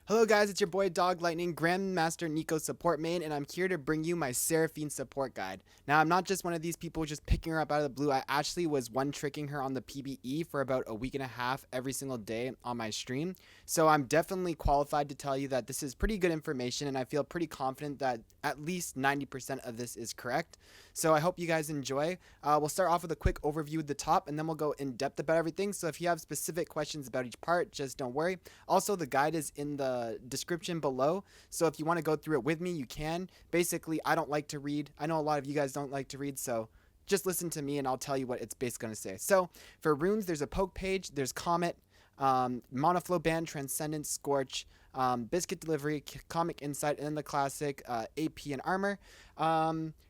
Hello guys, it's your boy Doglightning, Grandmaster Nico support main, and I'm here to bring you my SERAPHINE support guide. Now, I'm not just one of these people just picking her up out of the blue. I actually was one-tricking her on the PBE for about a week and a half every single day on my stream. So I'm definitely qualified to tell you that this is pretty good information, and I feel pretty confident that at least 90% of this is correct. So I hope you guys enjoy. We'll start off with a quick overview at the top, and then we'll go in depth about everything. So if you have specific questions about each part, just don't worry. Also, the guide is in the description below, so if you want to go through it with me, you can. Basically, I don't like to read. I know a lot of you guys don't like to read, so just listen to me and I'll tell you what it's basically going to say. So for runes, there's a poke page, there's Comet, Monoflow Band, Transcendence, Scorch, Biscuit Delivery, Comic Insight, and then the classic AP and Armor.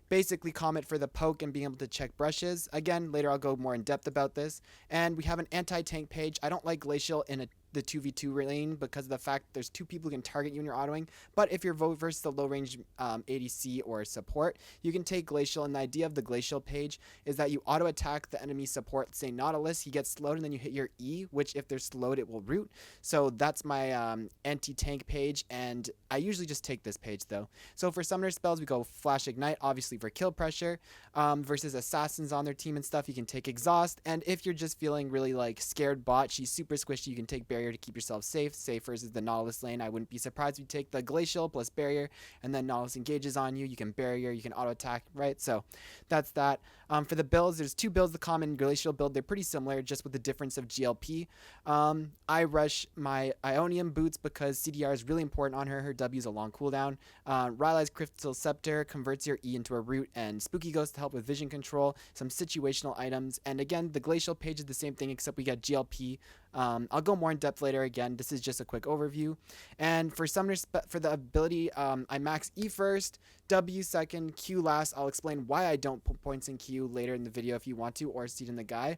Basically, Comet for the poke and being able to check brushes. Again, later I'll go more in depth about this. And we have an anti-tank page. I don't like Glacial in the 2v2 lane because of the fact there's two people who can target you when you're autoing. But if you're versus the low range ADC or support, you can take Glacial. And the idea of the Glacial page is that you auto attack the enemy support, say Nautilus, he gets slowed, and then you hit your E, which if they're slowed, it will root. So that's my anti-tank page, and I usually just take this page though. So for summoner spells, we go Flash Ignite, obviously for kill pressure, versus assassins on their team and stuff, you can take Exhaust. And if you're just feeling really like scared bot, she's super squishy, you can take Barrier to keep yourself safe. Safe versus the Nautilus lane, I wouldn't be surprised if you take the Glacial plus Barrier, and then Nautilus engages on you, you can Barrier, you can auto attack, right? So that's that. For the builds, there's two builds, the common Glacial build, they're pretty similar, just with the difference of GLP. I rush my Ionium boots because CDR is really important on her. Her W is a long cooldown. Rylai's Crystal Scepter converts your E into a root, and Spooky Ghost to help with vision control, some situational items. And again, the Glacial page is the same thing except we get GLP. I'll go more in depth later. Again, this is just a quick overview. And for summoner for the ability, I max E first, W second, Q last. I'll explain why I don't put points in Q later in the video if you want to, or see it in the guide.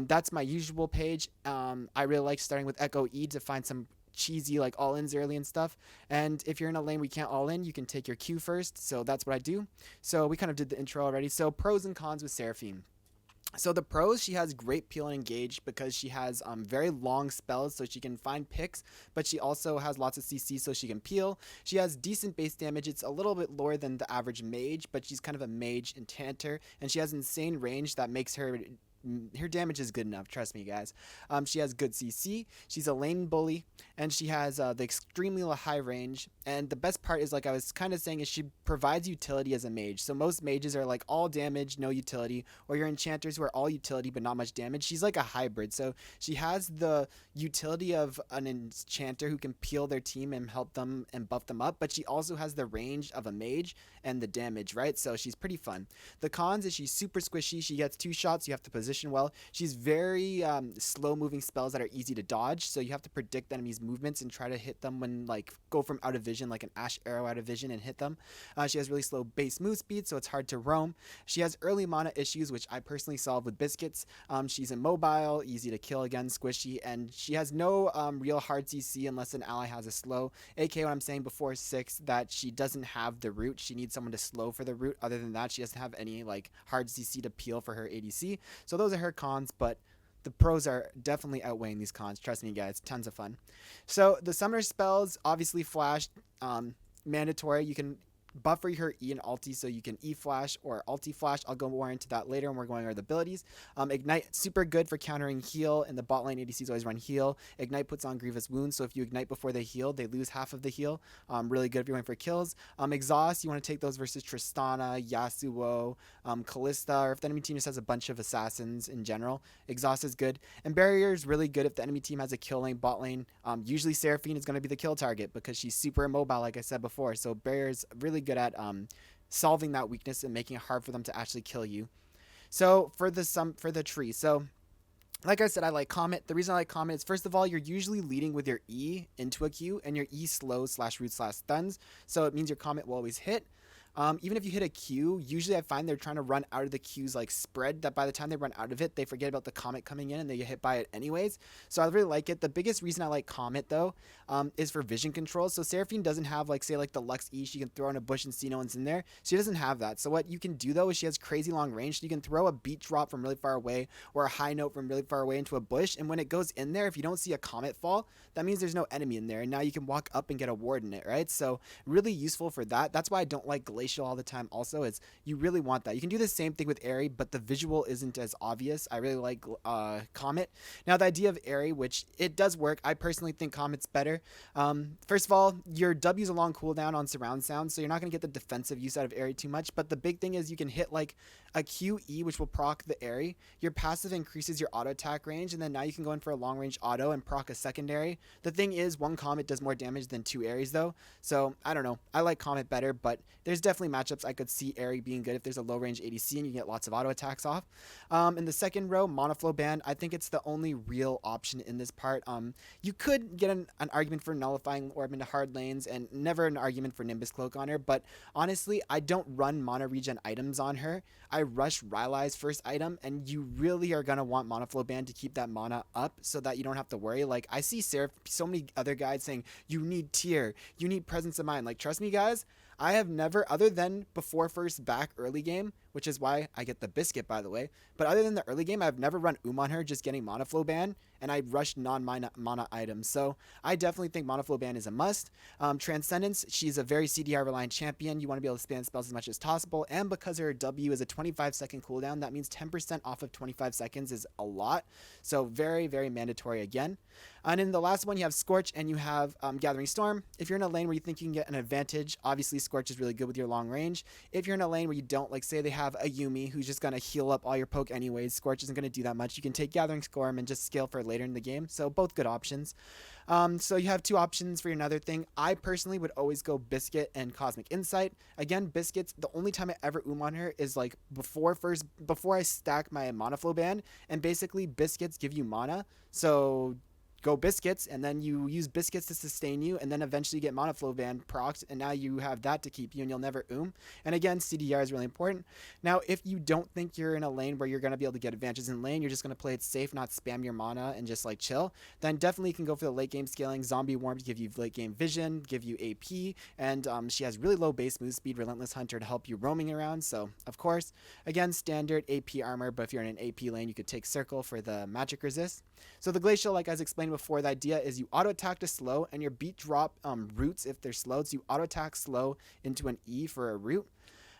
That's my usual page. I really like starting with Echo E to find some cheesy like all-ins early and stuff. And if you're in a lane we can't all in, you can take your Q first. So that's what I do. So we kind of did the intro already. So pros and cons with SERAPHINE. So the pros, she has great peel and engage because she has very long spells, so she can find picks, but she also has lots of CC, so she can peel. She has decent base damage. It's a little bit lower than the average mage, but she's kind of a mage enchanter, and she has insane range that makes her damage is good enough, trust me guys. She has good CC, she's a lane bully, and she has the extremely high range. And the best part is, like I was kind of saying, is she provides utility as a mage. So most mages are like all damage, no utility, or your enchanters who are all utility but not much damage. She's like a hybrid, so she has the utility of an enchanter who can peel their team and help them and buff them up, but she also has the range of a mage and the damage, right? So she's pretty fun. The cons is she's super squishy, she gets two shots, you have to position well. She's very slow moving spells that are easy to dodge, so you have to predict the enemy's movements and try to hit them when, like, go from out of vision, like an Ash arrow out of vision, and hit them. She has really slow base move speed, so it's hard to roam. She has early mana issues, which I personally solve with biscuits. She's immobile, easy to kill, again squishy, and she has no real hard CC unless an ally has a slow, aka what I'm saying before 6, that she doesn't have the root. She needs someone to slow for the root. Other than that, she doesn't have any like hard CC to peel for her ADC. So those are her cons, but the pros are definitely outweighing these cons. Trust me, guys, tons of fun. So the summoner spells, obviously flash, mandatory. You can buffer her E and ulti, so you can E flash or ulti flash. I'll go more into that later when we're going over the abilities. Ignite, super good for countering heal. In the bot lane, ADCs always run heal. Ignite puts on grievous wounds, so if you ignite before they heal, they lose half of the heal. Really good if you're going for kills. Exhaust, you want to take those versus Tristana, Yasuo, Callista, or if the enemy team just has a bunch of assassins in general. Exhaust is good. And Barrier is really good if the enemy team has a kill lane, bot lane. Usually SERAPHINE is going to be the kill target because she's super immobile, like I said before. So Barrier is really good at solving that weakness and making it hard for them to actually kill you. So for the tree, so like I said, I like Comet. The reason I like Comet is, first of all, you're usually leading with your E into a Q, and your E slows /root/stuns, so it means your Comet will always hit. Even if you hit a Q, usually I find they're trying to run out of the Q's like spread, that by the time they run out of it, they forget about the comet coming in and they get hit by it anyways. So I really like it. The biggest reason I like comet though is for vision control. So Seraphine doesn't have like, say, like the Lux E, she can throw in a bush and see no one's in there. She doesn't have that. So what you can do though is she has crazy long range. So you can throw a beat drop from really far away or a high note from really far away into a bush, and when it goes in there, if you don't see a comet fall, that means there's no enemy in there, and now you can walk up and get a ward in it, right? So really useful for that. That's why I don't like Glacial all the time also, is you really want that. You can do the same thing with Airy, but the visual isn't as obvious. I really like Comet. Now the idea of Airy, which it does work, I personally think Comet's better. First of all, your W's a long cooldown on surround sound, so you're not going to get the defensive use out of Airy too much, but the big thing is you can hit like a QE, which will proc the Airy. Your passive increases your auto attack range, and then now you can go in for a long range auto and proc a secondary. The thing is, one Comet does more damage than two Aries though, so I don't know. I like Comet better, but there's definitely matchups I could see Airy being good if there's a low range ADC and you get lots of auto attacks off. In the second row, Monoflow Band, I think it's the only real option in this part. You could get an argument for nullifying Orb into hard lanes, and never an argument for Nimbus Cloak on her, but honestly, I don't run mana regen items on her. I rush Rylai's first item, and you really are going to want Monoflow Band to keep that mana up so that you don't have to worry. Like, I see so many other guys saying, you need tier, you need presence of mind. Like, trust me, guys, I have never, other than before first back early game, which is why I get the biscuit, by the way, but other than the early game, I've never run on her just getting Monoflow Ban, and I rushed non-mana items. So I definitely think Monoflow Ban is a must. Transcendence, she's a very CDR reliant champion. You want to be able to spam spells as much as possible, and because her W is a 25-second cooldown, that means 10% off of 25 seconds is a lot. So very, very mandatory again. And in the last one, you have Scorch and you have Gathering Storm. If you're in a lane where you think you can get an advantage, obviously Scorch is really good with your long range. If you're in a lane where you don't, like say they have a Yuumi who's just going to heal up all your poke anyways, Scorch isn't going to do that much. You can take Gathering Storm and just scale for later in the game. So both good options. So you have two options for another thing. I personally would always go Biscuit and Cosmic Insight. Again, Biscuits, the only time I ever on her is like before I stack my Monoflow Band, and basically Biscuits give you mana. So go Biscuits, and then you use Biscuits to sustain you, and then eventually you get Monoflow Band procs, and now you have that to keep you, and you'll never And again, CDR is really important. Now, if you don't think you're in a lane where you're going to be able to get advantages in lane, you're just going to play it safe, not spam your mana, and just like chill, then definitely you can go for the late game scaling. Zombie Worm to give you late game vision, give you AP, and she has really low base move speed, Relentless Hunter to help you roaming around. So, of course, again, standard AP armor, but if you're in an AP lane, you could take Circle for the magic resist. So the Glacial, like I was explaining before, the idea is you auto attack to slow, and your beat drop roots if they're slowed, so you auto attack slow into an E for a root.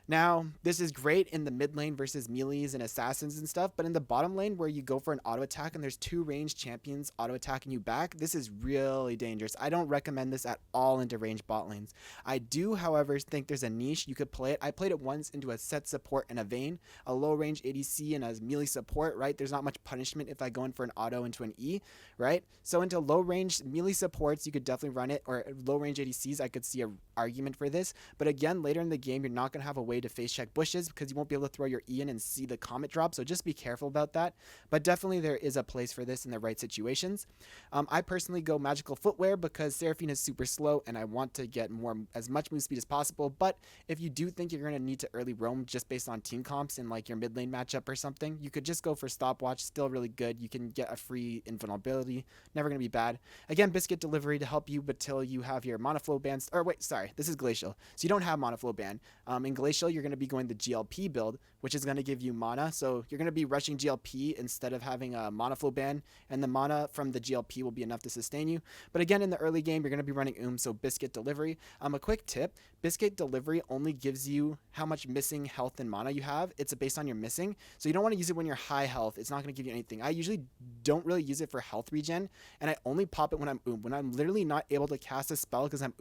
Now, this is great in the mid lane versus melees and assassins and stuff, but in the bottom lane where you go for an auto attack and there's two ranged champions auto attacking you back, this is really dangerous. I don't recommend this at all into ranged bot lanes. I do, however, think there's a niche you could play it. I played it once into a set support and a Vayne, a low range ADC and a melee support, right? There's not much punishment if I go in for an auto into an E, right? So into low range melee supports, you could definitely run it, or low range ADCs, I could see an argument for this. But again, later in the game, you're not going to have a way to face check bushes because you won't be able to throw your E in and see the comet drop, so just be careful about that. But definitely there is a place for this in the right situations. I personally go magical footwear because Seraphine is super slow and I want to get as much move speed as possible. But if you do think you're going to need to early roam just based on team comps in like your mid lane matchup or something, you could just go for stopwatch. Still really good. You can get a free invulnerability, never going to be bad. Again, biscuit delivery to help you until you have your Monoflow Band, or wait, sorry, this is Glacial, so you don't have Monoflow Band. In Glacial, you're going to be going the GLP build, which is going to give you mana, so you're going to be rushing GLP instead of having a Monoflow Ban, and the mana from the GLP will be enough to sustain you. But again, in the early game, you're going to be running so Biscuit Delivery. A quick tip, Biscuit Delivery only gives you how much missing health and mana you have. It's based on your missing, so you don't want to use it when you're high health. It's not going to give you anything. I usually don't really use it for health regen, and I only pop it when I'm When I'm literally not able to cast a spell because I'm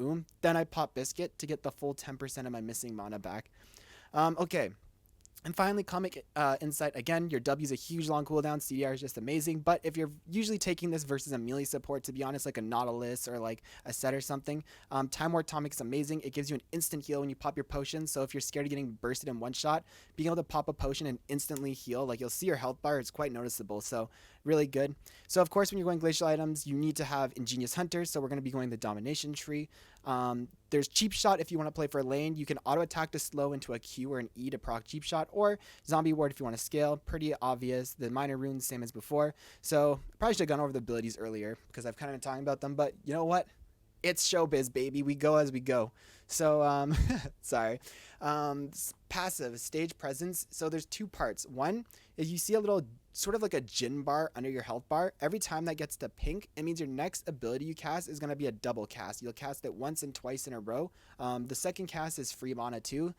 then I pop Biscuit to get the full 10% of my missing mana back. Okay. And finally, Comic Insight. Again, your W is a huge long cooldown. CDR is just amazing. But if you're usually taking this versus a melee support, to be honest, like a Nautilus or like a Set or something, Time War Atomic is amazing. It gives you an instant heal when you pop your potion. So if you're scared of getting bursted in one shot, being able to pop a potion and instantly heal, like you'll see your health bar, it's quite noticeable. So really good. So of course, when you're going glacial items, you need to have Ingenious Hunter. So we're going to be going the Domination tree. There's Cheap Shot if you want to play for a lane. You can auto attack to slow into a Q or an E to proc Cheap Shot, or Zombie Ward if you want to scale. Pretty obvious. The minor runes, same as before. So probably should have gone over the abilities earlier because I've kind of been talking about them. But you know what? It's showbiz, baby. We go as we go. So, sorry. Passive, stage presence. So there's two parts. One is you see a little sort of like a Jin bar under your health bar. Every time that gets to pink, it means your next ability you cast is going to be a double cast. You'll cast it once and twice in a row. The second cast is free mana too.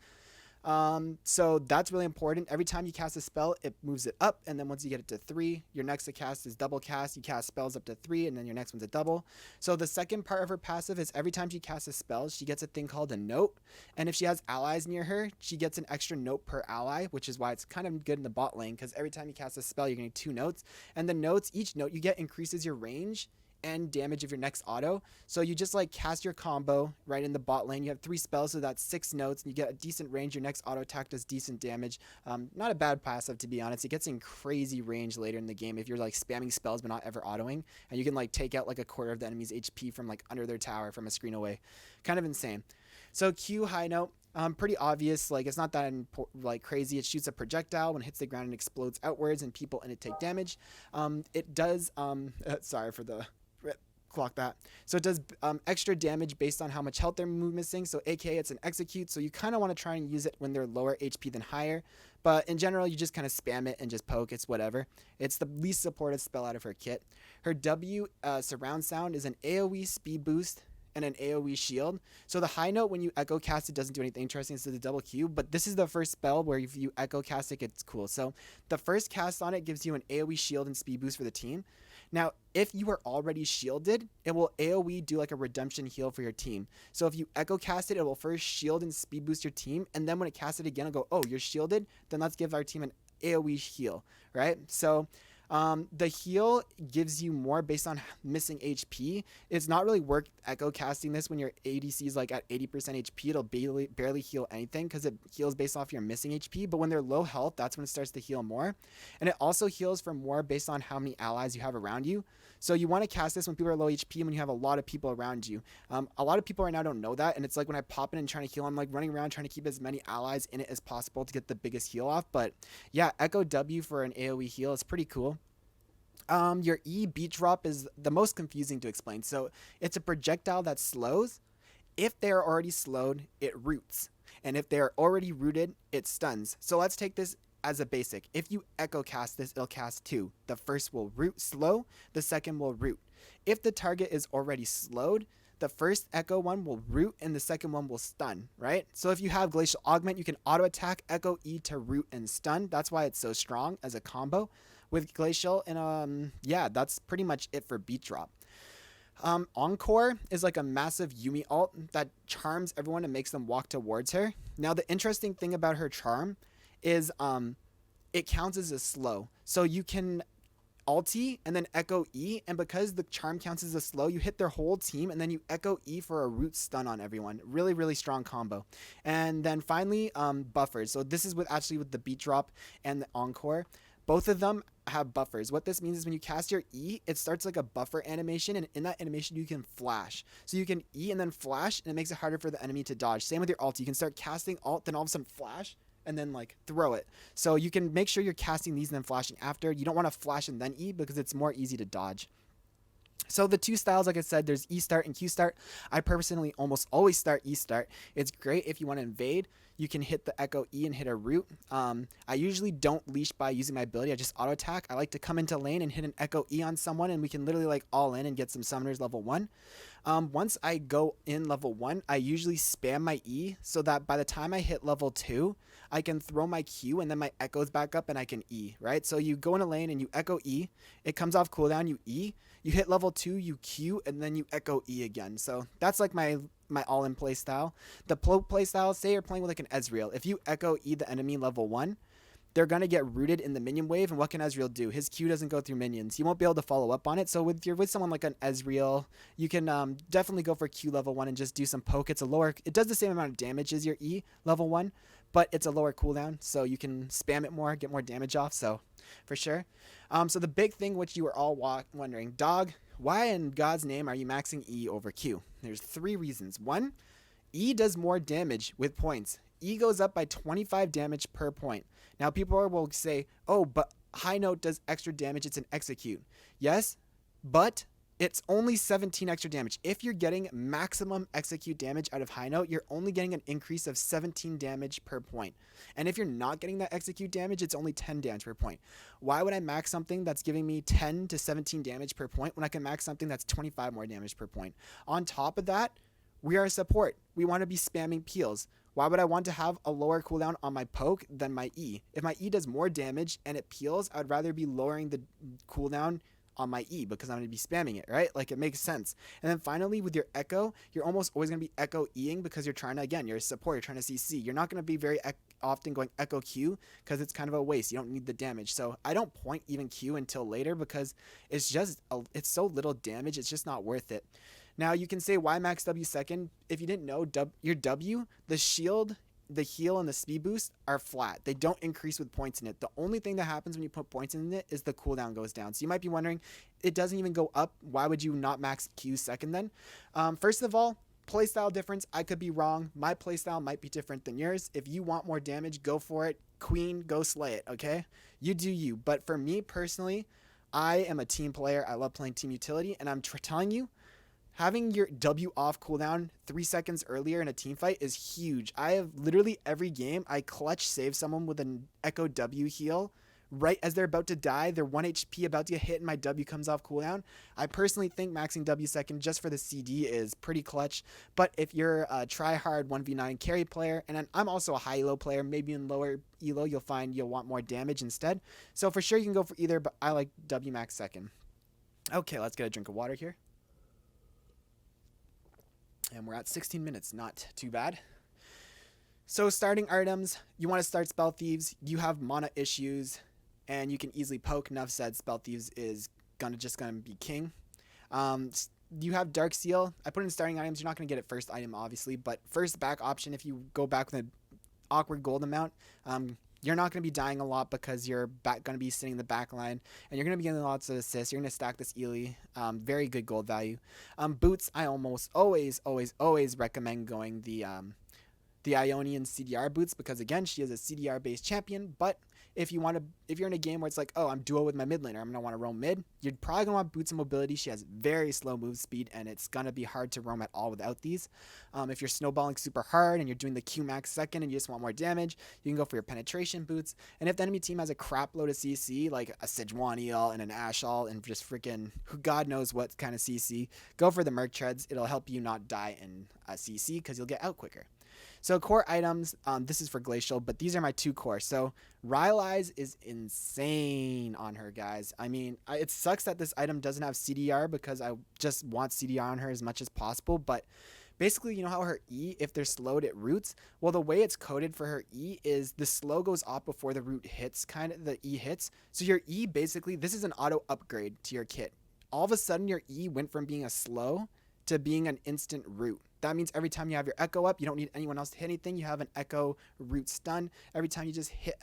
So that's really important. Every time you cast a spell, it moves it up, and then once you get it to 3, your next to cast is double cast. You cast spells up to 3, and then your next one's a double. So the second part of her passive is every time she casts a spell, she gets a thing called a note, and if she has allies near her, she gets an extra note per ally, which is why it's kind of good in the bot lane, because every time you cast a spell, you're getting 2 notes, and the notes, each note you get increases your range and damage of your next auto. So you just like cast your combo right in the bot lane. You have 3 spells, so that's 6 notes, and you get a decent range. Your next auto attack does decent damage. Not a bad passive, to be honest. It gets in crazy range later in the game if you're like spamming spells but not ever autoing, and you can like take out like a quarter of the enemy's HP from like under their tower from a screen away. Kind of insane. So Q high note. Pretty obvious, like it's not that like crazy. It shoots a projectile when it hits the ground and explodes outwards, and people in it take damage. It does sorry for the clock that. So it does extra damage based on how much health they're missing. So aka it's an execute. So you kind of want to try and use it when they're lower HP than higher. But in general, you just kind of spam it and just poke. It's whatever. It's the least supported spell out of her kit. Her W surround sound is an AoE speed boost and an AoE shield. So the high note, when you echo cast it, doesn't do anything interesting. It's the double Q, but this is the first spell where if you echo cast it, it's cool. So the first cast on it gives you an AoE shield and speed boost for the team. Now, if you are already shielded, it will AoE do like a redemption heal for your team. So if you echo cast it, it will first shield and speed boost your team, and then when it casts it again, it'll go, oh, you're shielded? Then let's give our team an AoE heal, right? So the heal gives you more based on missing HP. It's not really worth echo casting this when your ADC is like at 80% HP. It'll barely heal anything because it heals based off your missing HP. But when they're low health, that's when it starts to heal more. And it also heals for more based on how many allies you have around you. So you want to cast this when people are low HP and when you have a lot of people around you. A lot of people right now don't know that, and it's like when I pop in and trying to heal, I'm like running around trying to keep as many allies in it as possible to get the biggest heal off. But yeah, Echo W for an AoE heal is pretty cool. Your E beat drop is the most confusing to explain. So it's a projectile that slows. If they are already slowed, it roots. And if they are already rooted, it stuns. So let's take this as a basic. If you echo cast this, it'll cast 2. The first will root slow, the second will root. If the target is already slowed, the first echo one will root and the second one will stun, right? So if you have Glacial Augment, you can auto attack, echo E to root and stun. That's why it's so strong as a combo with Glacial. And yeah, that's pretty much it for beat drop. Encore is like a massive Yumi ult that charms everyone and makes them walk towards her. Now the interesting thing about her charm is it counts as a slow. So you can ulti and then echo E, and because the charm counts as a slow, you hit their whole team and then you echo E for a root stun on everyone. Really, really strong combo. And then finally, buffers. So this is with the beat drop and the encore. Both of them have buffers. What this means is when you cast your E, it starts like a buffer animation, and in that animation you can flash. So you can E and then flash, and it makes it harder for the enemy to dodge. Same with your ult. You can start casting ult, then all of a sudden flash, and then like throw it. So you can make sure you're casting these and then flashing after. You don't want to flash and then E because it's more easy to dodge. So the two styles, like I said, there's E start and Q start. I personally almost always start E start. It's great if you want to invade. You can hit the echo E and hit a root. I usually don't leash by using my ability. I just auto attack. I like to come into lane and hit an echo E on someone, and we can literally like all in and get some summoners level 1. Once I go in level 1, I usually spam my E so that by the time I hit level 2, I can throw my Q and then my echoes back up and I can E, right? So you go in a lane and you echo E. It comes off cooldown, you E. You hit level 2, you Q, and then you echo E again. So that's like my all-in play style. The play style, say you're playing with like an Ezreal. If you echo E the enemy level 1, they're going to get rooted in the minion wave, and what can Ezreal do? His Q doesn't go through minions. You won't be able to follow up on it. So if you're with someone like an Ezreal, you can definitely go for Q level 1 and just do some poke. It does the same amount of damage as your E level 1, but it's a lower cooldown, so you can spam it more, get more damage off, so for sure. So the big thing which you were all wondering, Dog, why in God's name are you maxing E over Q? There's 3 reasons. 1, E does more damage with points. E goes up by 25 damage per point. Now people will say, oh, but high note does extra damage, it's an execute. Yes, but it's only 17 extra damage. If you're getting maximum execute damage out of high note, you're only getting an increase of 17 damage per point. And if you're not getting that execute damage, it's only 10 damage per point. Why would I max something that's giving me 10 to 17 damage per point when I can max something that's 25 more damage per point? On top of that, we are a support. We want to be spamming peels. Why would I want to have a lower cooldown on my poke than my E? If my E does more damage and it peels, I'd rather be lowering the cooldown on my E because I'm going to be spamming it, right? Like, it makes sense. And then finally, with your echo, you're almost always going to be echo E-ing because you're trying to, again, you're a support, you're trying to CC. You're not going to be very often going echo Q because it's kind of a waste. You don't need the damage. So I don't point even Q until later because it's just, it's so little damage. It's just not worth it. Now, you can say, why max W second? If you didn't know, your W, the shield, the heal, and the speed boost are flat. They don't increase with points in it. The only thing that happens when you put points in it is the cooldown goes down. So you might be wondering, it doesn't even go up. Why would you not max Q second then? First of all, playstyle difference. I could be wrong. My playstyle might be different than yours. If you want more damage, go for it. Queen, go slay it, okay? You do you. But for me personally, I am a team player. I love playing team utility, and I'm telling you, having your W off cooldown 3 seconds earlier in a team fight is huge. I have literally every game, I clutch save someone with an Echo W heal right as they're about to die. They're 1 HP about to get hit and my W comes off cooldown. I personally think maxing W second just for the CD is pretty clutch. But if you're a try-hard 1v9 carry player, and I'm also a high elo player, maybe in lower elo, you'll find you'll want more damage instead. So for sure you can go for either, but I like W max second. Okay, let's get a drink of water here. And we're at 16 minutes, not too bad. So starting items, you want to start Spell Thieves. You have mana issues, and you can easily poke. Enough said, Spell Thieves is just gonna be king. You have Dark Seal. I put in starting items. You're not gonna get it first item, obviously, but first back option if you go back with an awkward gold amount. You're not going to be dying a lot because you're going to be sitting in the back line, and you're going to be getting lots of assists. You're going to stack this Ely. Very good gold value. Boots, I almost always recommend going the Ionian CDR boots because, again, she is a CDR-based champion, but if you're in a game where it's like, oh, I'm duo with my mid laner, I'm going to want to roam mid, you're probably going to want boots and mobility. She has very slow move speed, and it's going to be hard to roam at all without these. If you're snowballing super hard and you're doing the Q max second and you just want more damage, you can go for your penetration boots. And if the enemy team has a crap load of CC, like a Sejuani and an Ashall and just freaking God knows what kind of CC, go for the Merc Treads. It'll help you not die in CC because you'll get out quicker. So core items, this is for Glacial, but these are my 2 core. So Rylai's is insane on her, guys. I mean, it sucks that this item doesn't have CDR because I just want CDR on her as much as possible, but basically, you know how her E, if they're slowed, it roots? Well, the way it's coded for her E is the slow goes off before the root hits, the E hits. So your E, basically, this is an auto upgrade to your kit. All of a sudden, your E went from being a slow to being an instant root. That means every time you have your echo up, you don't need anyone else to hit anything. You have an echo root stun. Every time you just hit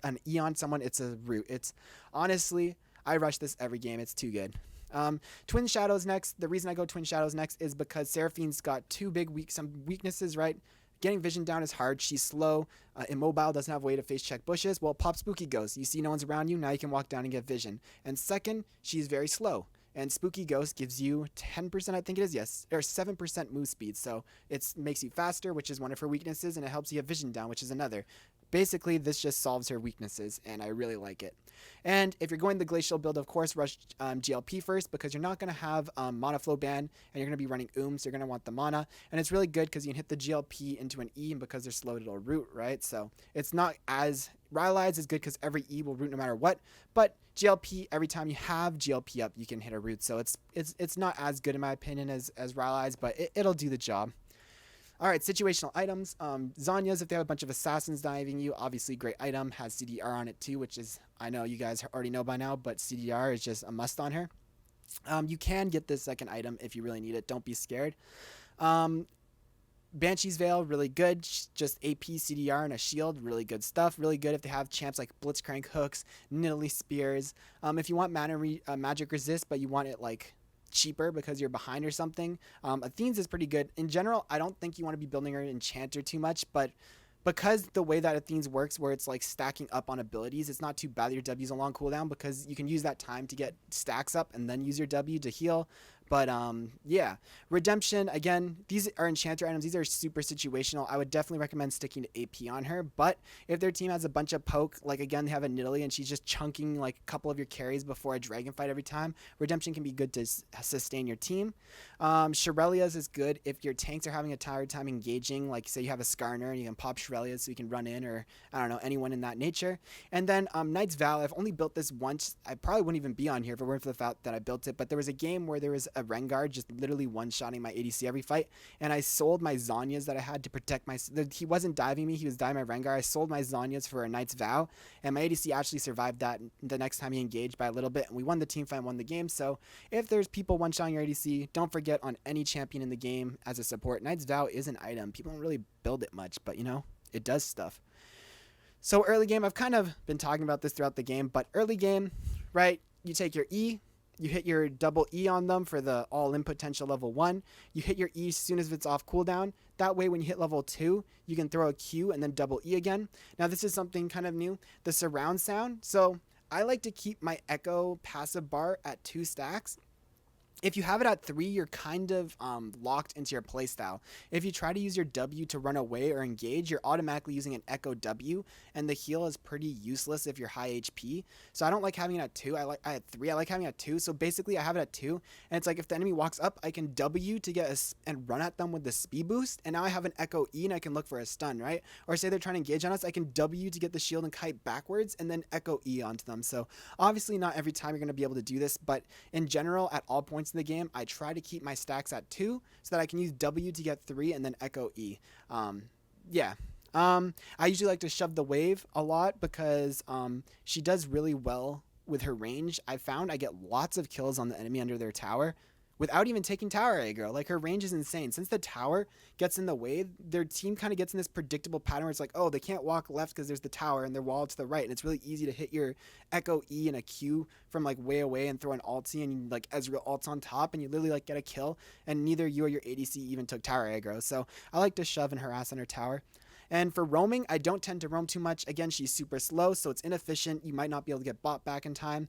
an E on someone, it's a root. It's honestly, I rush this every game. It's too good. Twin Shadows next. The reason I go Twin Shadows next is because Seraphine's got some weaknesses, right? Getting vision down is hard. She's slow, immobile, doesn't have a way to face check bushes. Well, Pop Spooky Ghost. You see no one's around you, now you can walk down and get vision. And second, she's very slow. And Spooky Ghost gives you 10%, I think it is, yes, or 7% move speed. So it makes you faster, which is one of her weaknesses, and it helps you get vision down, which is another. Basically, this just solves her weaknesses, and I really like it. And if you're going the Glacial build, of course, rush GLP first because you're not going to have mana flow ban, and you're going to be running so you're going to want the mana. And it's really good because you can hit the GLP into an E, and because they're slowed, it'll root, right? So it's not as... Rylai's is good because every E will root no matter what, but GLP, every time you have GLP up, you can hit a root. So it's not as good in my opinion as Rylai's, but it'll do the job. All right, situational items. Zanya's, if they have a bunch of assassins diving you, obviously great item. Has CDR on it too, which is, I know you guys already know by now, but CDR is just a must on her. You can get this second item if you really need it. Don't be scared. Banshee's Veil, really good. Just AP, CDR, and a shield, really good stuff. Really good if they have champs like Blitzcrank hooks, Nidalee spears. If you want magic resist, but you want it like cheaper because you're behind or something, Athene's is pretty good. In general, I don't think you want to be building her enchanter too much, but because the way that Athene's works, where it's like stacking up on abilities, it's not too bad that your W's a long cooldown because you can use that time to get stacks up and then use your W to heal. But yeah, Redemption, again, these are enchanter items. These are super situational. I would definitely recommend sticking to AP on her. But if their team has a bunch of poke, like again, they have a Nidalee and she's just chunking like a couple of your carries before a dragon fight every time, Redemption can be good to sustain your team. Shirelia's is good if your tanks are having a hard time engaging, like say you have a Skarner and you can pop Shirelia's so you can run in, or I don't know, anyone in that nature. And then Knight's Vow, I've only built this once. I probably wouldn't even be on here if it weren't for the fact that I built it, but there was a game where there was a Rengar just literally one-shotting my ADC every fight, and I sold my Zhonya's that I had to protect my... He wasn't diving me, he was diving my Rengar. I sold my Zhonya's for a Knight's Vow, and my ADC actually survived that the next time he engaged by a little bit, and we won the team fight and won the game. So if there's people one-shotting your ADC, don't forget on any champion in the game as a support, Knight's Vow is an item. People don't really build it much, but you know, it does stuff. So early game, I've kind of been talking about this throughout the game, but early game, right, you take your E, you hit your double E on them for the all-in potential level 1. You hit your E as soon as it's off cooldown. That way, when you hit level 2, you can throw a Q and then double E again. Now, this is something kind of new, the surround sound. So I like to keep my Echo passive bar at 2 stacks. If you have it at 3, you're kind of locked into your playstyle. If you try to use your W to run away or engage, you're automatically using an Echo W, and the heal is pretty useless if you're high HP. So I don't like having it at 2. I had 3. I like having it at 2. So basically, I have it at 2, and it's like if the enemy walks up, I can W to get and run at them with the speed boost, and now I have an Echo E, and I can look for a stun, right? Or say they're trying to engage on us, I can W to get the shield and kite backwards, and then Echo E onto them. So obviously, not every time you're going to be able to do this, but in general, at all points in the game, I try to keep my stacks at 2 so that I can use W to get 3 and then Echo E. Yeah. I usually like to shove the wave a lot because she does really well with her range. I found I get lots of kills on the enemy under their tower without even taking tower aggro. Like, her range is insane. Since the tower gets in the way, their team kind of gets in this predictable pattern where it's like, oh, they can't walk left because there's the tower and they're walled to the right, and it's really easy to hit your Echo E and a Q from like way away and throw an ulti, and you like Ezreal ults on top, and you literally like get a kill, and neither you or your ADC even took tower aggro. So I like to shove and harass on her tower. And for roaming, I don't tend to roam too much. Again, she's super slow, so it's inefficient. You might not be able to get bot back in time.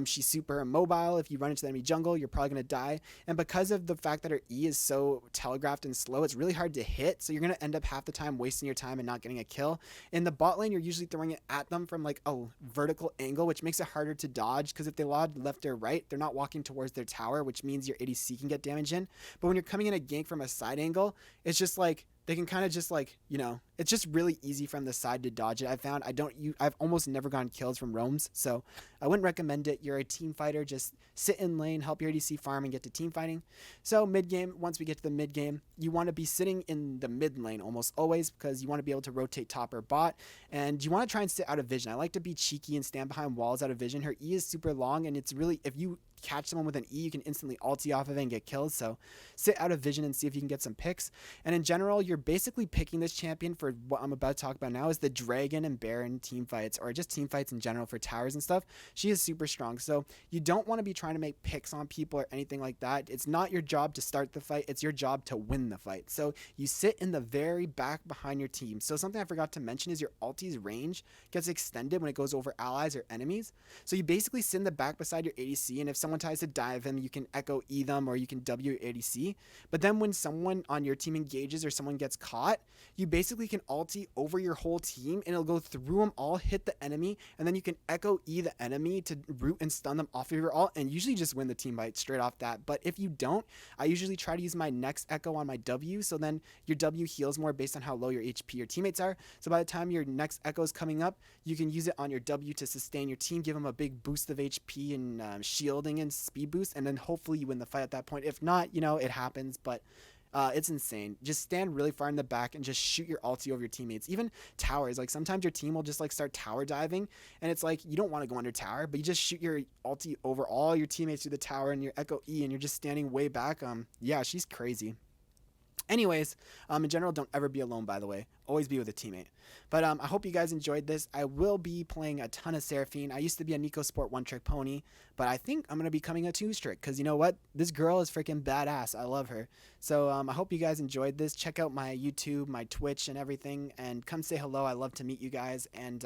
She's super immobile. If you run into the enemy jungle, you're probably going to die. And because of the fact that her E is so telegraphed and slow, it's really hard to hit. So you're going to end up half the time wasting your time and not getting a kill. In the bot lane, you're usually throwing it at them from like a vertical angle, which makes it harder to dodge, because if they log left or right, they're not walking towards their tower, which means your ADC can get damage in. But when you're coming in a gank from a side angle, it's just like, they can kind of just like, you know, it's just really easy from the side to dodge it. I've almost never gotten kills from roams, so I wouldn't recommend it. You're a team fighter, just sit in lane, help your ADC farm, and get to team fighting. So mid game, once we get to the mid game, you want to be sitting in the mid lane almost always, because you want to be able to rotate top or bot, and you want to try and sit out of vision. I like to be cheeky and stand behind walls out of vision. Her E is super long, and it's really, if you catch someone with an E, you can instantly ulti off of it and get kills. So sit out of vision and see if you can get some picks. And in general, you're basically picking this champion for what I'm about to talk about now, is the Dragon and Baron team fights, or just team fights in general for towers and stuff. She is super strong. So you don't want to be trying to make picks on people or anything like that. It's not your job to start the fight. It's your job to win the fight. So you sit in the very back behind your team. So something I forgot to mention is your ulti's range gets extended when it goes over allies or enemies. So you basically sit in the back beside your ADC, and if someone tries to dive him, you can Echo E them, or you can W your ADC. But then when someone on your team engages or someone gets caught, you basically can ulti over your whole team, and it'll go through them all, hit the enemy, and then you can Echo E the enemy to root and stun them off of your ult, and usually just win the team fight straight off that. But if you don't, I usually try to use my next Echo on my W, so then your W heals more based on how low your HP your teammates are. So by the time your next Echo is coming up, you can use it on your W to sustain your team, give them a big boost of HP and shielding and speed boost, and then hopefully you win the fight at that point. If not, you know, it happens, but it's insane. Just stand really far in the back and just shoot your ulti over your teammates. Even towers, like sometimes your team will just like start tower diving, and it's like you don't want to go under tower, but you just shoot your ulti over all your teammates through the tower and your Echo E, and you're just standing way back. Yeah, she's crazy. Anyways, in general, don't ever be alone, by the way. Always be with a teammate. But I hope you guys enjoyed this. I will be playing a ton of Seraphine. I used to be a Nico Sport one-trick pony, but I think I'm going to be becoming a two-trick because you know what? This girl is freaking badass. I love her. So I hope you guys enjoyed this. Check out my YouTube, my Twitch, and everything, and come say hello. I love to meet you guys. And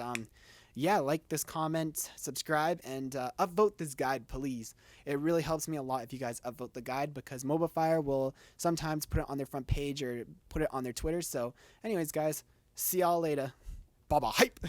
yeah, like this comment, subscribe, and upvote this guide, please. It really helps me a lot if you guys upvote the guide because MobiFire will sometimes put it on their front page or put it on their Twitter. So anyways, guys, see y'all later. Bye-bye. Hype.